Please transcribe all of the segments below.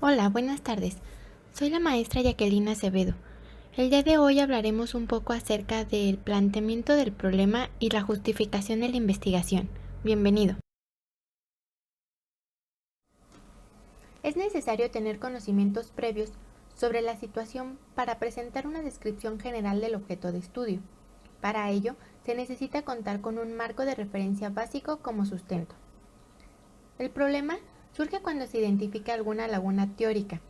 Hola, buenas tardes. Soy la maestra Jacqueline Acevedo. El día de hoy hablaremos un poco acerca del planteamiento del problema y la justificación de la investigación. Bienvenido. Es necesario tener conocimientos previos sobre la situación para presentar una descripción general del objeto de estudio. Para ello, se necesita contar con un marco de referencia básico como sustento. El problema surge cuando se identifica alguna laguna teórica,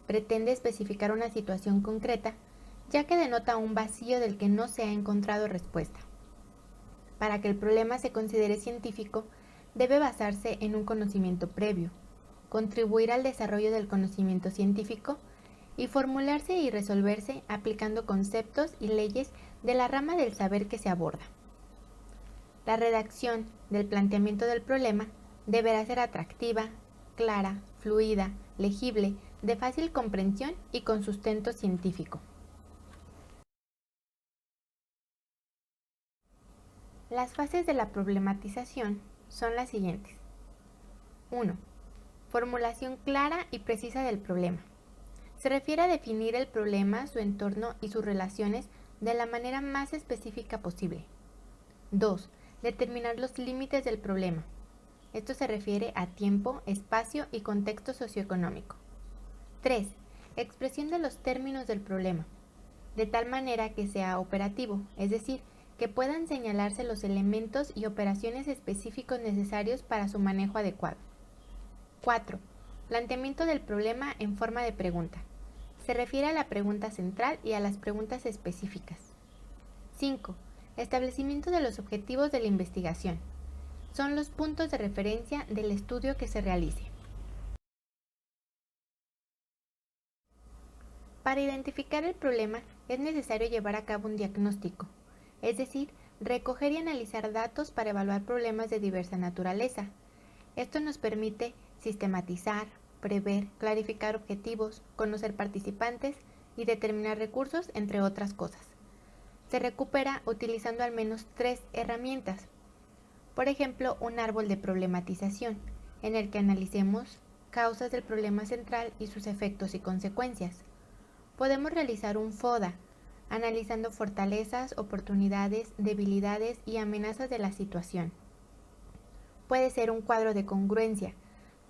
pretende especificar una situación concreta, ya que denota un vacío del que no se ha encontrado respuesta. Para que el problema se considere científico, debe basarse en un conocimiento previo, contribuir al desarrollo del conocimiento científico y formularse y resolverse aplicando conceptos y leyes de la rama del saber que se aborda. La redacción del planteamiento del problema deberá ser atractiva, clara, fluida, legible, de fácil comprensión y con sustento científico. Las fases de la problematización son las siguientes. 1. Formulación clara y precisa del problema. Se refiere a definir el problema, su entorno y sus relaciones de la manera más específica posible. 2. Determinar los límites del problema. Esto se refiere a tiempo, espacio y contexto socioeconómico. 3. Expresión de los términos del problema, de tal manera que sea operativo, es decir, que puedan señalarse los elementos y operaciones específicos necesarios para su manejo adecuado. 4. Planteamiento del problema en forma de pregunta. Se refiere a la pregunta central y a las preguntas específicas. 5. Establecimiento de los objetivos de la investigación. Son los puntos de referencia del estudio que se realice. Para identificar el problema es necesario llevar a cabo un diagnóstico, es decir, recoger y analizar datos para evaluar problemas de diversa naturaleza. Esto nos permite sistematizar, prever, clarificar objetivos, conocer participantes y determinar recursos, entre otras cosas. Se recupera utilizando al menos 3 herramientas. Por ejemplo, un árbol de problematización, en el que analicemos causas del problema central y sus efectos y consecuencias. Podemos realizar un FODA, analizando fortalezas, oportunidades, debilidades y amenazas de la situación. Puede ser un cuadro de congruencia,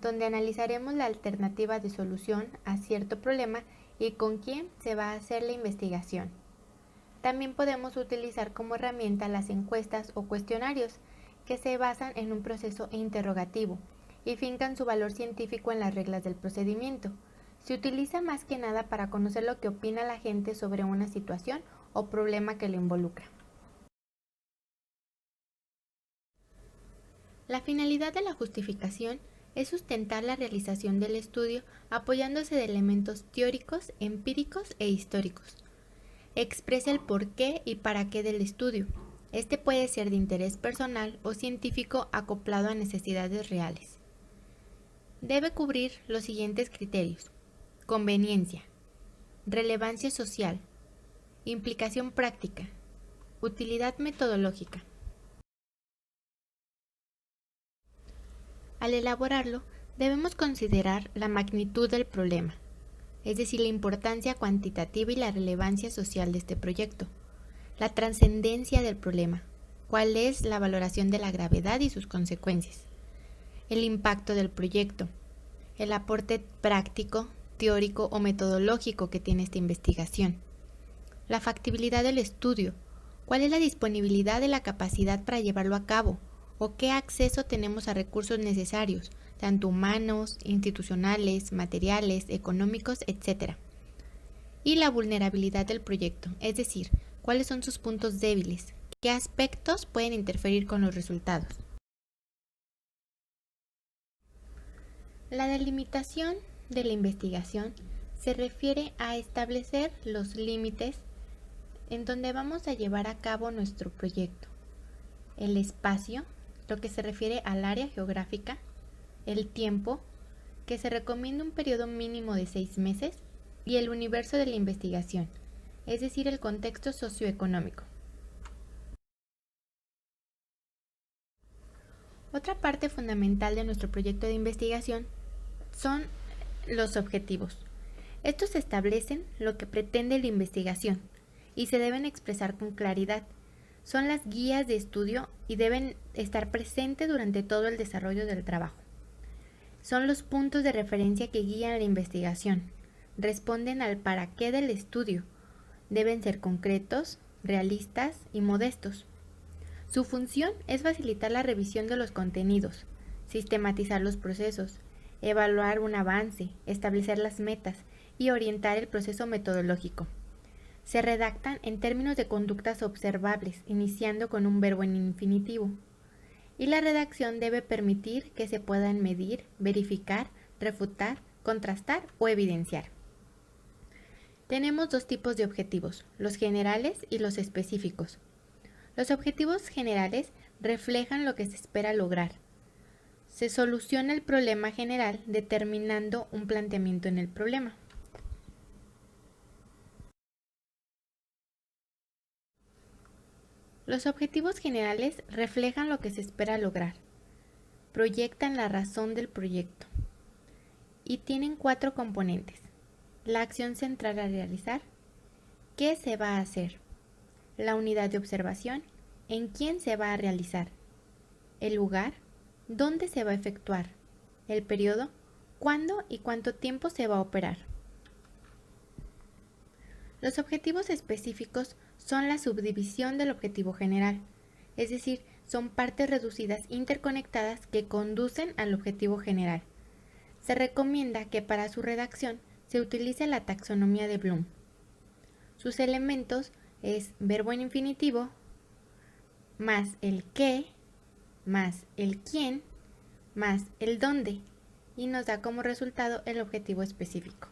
donde analizaremos la alternativa de solución a cierto problema y con quién se va a hacer la investigación. También podemos utilizar como herramienta las encuestas o cuestionarios, que se basan en un proceso interrogativo y fincan su valor científico en las reglas del procedimiento. Se utiliza más que nada para conocer lo que opina la gente sobre una situación o problema que le involucra. La finalidad de la justificación es sustentar la realización del estudio apoyándose de elementos teóricos, empíricos e históricos. Expresa el porqué y para qué del estudio. Este puede ser de interés personal o científico acoplado a necesidades reales. Debe cubrir los siguientes criterios: conveniencia, relevancia social, implicación práctica, utilidad metodológica. Al elaborarlo, debemos considerar la magnitud del problema, es decir, la importancia cuantitativa y la relevancia social de este proyecto, la trascendencia del problema, cuál es la valoración de la gravedad y sus consecuencias, el impacto del proyecto, el aporte práctico, teórico o metodológico que tiene esta investigación, la factibilidad del estudio, cuál es la disponibilidad de la capacidad para llevarlo a cabo, o qué acceso tenemos a recursos necesarios, tanto humanos, institucionales, materiales, económicos, etc. Y la vulnerabilidad del proyecto, es decir, cuáles son sus puntos débiles, qué aspectos pueden interferir con los resultados. La delimitación de la investigación se refiere a establecer los límites en donde vamos a llevar a cabo nuestro proyecto, el espacio, lo que se refiere al área geográfica, el tiempo, que se recomienda un periodo mínimo de 6 meses, y el universo de la investigación, es decir, el contexto socioeconómico. Otra parte fundamental de nuestro proyecto de investigación son los objetivos. Estos establecen lo que pretende la investigación y se deben expresar con claridad. Son las guías de estudio y deben estar presentes durante todo el desarrollo del trabajo. Son los puntos de referencia que guían la investigación. Responden al para qué del estudio. Deben ser concretos, realistas y modestos. Su función es facilitar la revisión de los contenidos, sistematizar los procesos, evaluar un avance, establecer las metas y orientar el proceso metodológico. Se redactan en términos de conductas observables, iniciando con un verbo en infinitivo. Y la redacción debe permitir que se puedan medir, verificar, refutar, contrastar o evidenciar. Tenemos dos tipos de objetivos, los generales y los específicos. Los objetivos generales reflejan lo que se espera lograr. Se soluciona el problema general determinando un planteamiento en el problema. Los objetivos generales reflejan lo que se espera lograr. Proyectan la razón del proyecto. Y tienen 4 componentes. La acción central a realizar. ¿Qué se va a hacer? La unidad de observación. ¿En quién se va a realizar? El lugar. ¿Dónde se va a efectuar? El periodo. ¿Cuándo y cuánto tiempo se va a operar? Los objetivos específicos son la subdivisión del objetivo general, es decir, son partes reducidas interconectadas que conducen al objetivo general. Se recomienda que para su redacción se utilice la taxonomía de Bloom. Sus elementos es verbo en infinitivo, más el qué, más el quién, más el dónde, y nos da como resultado el objetivo específico.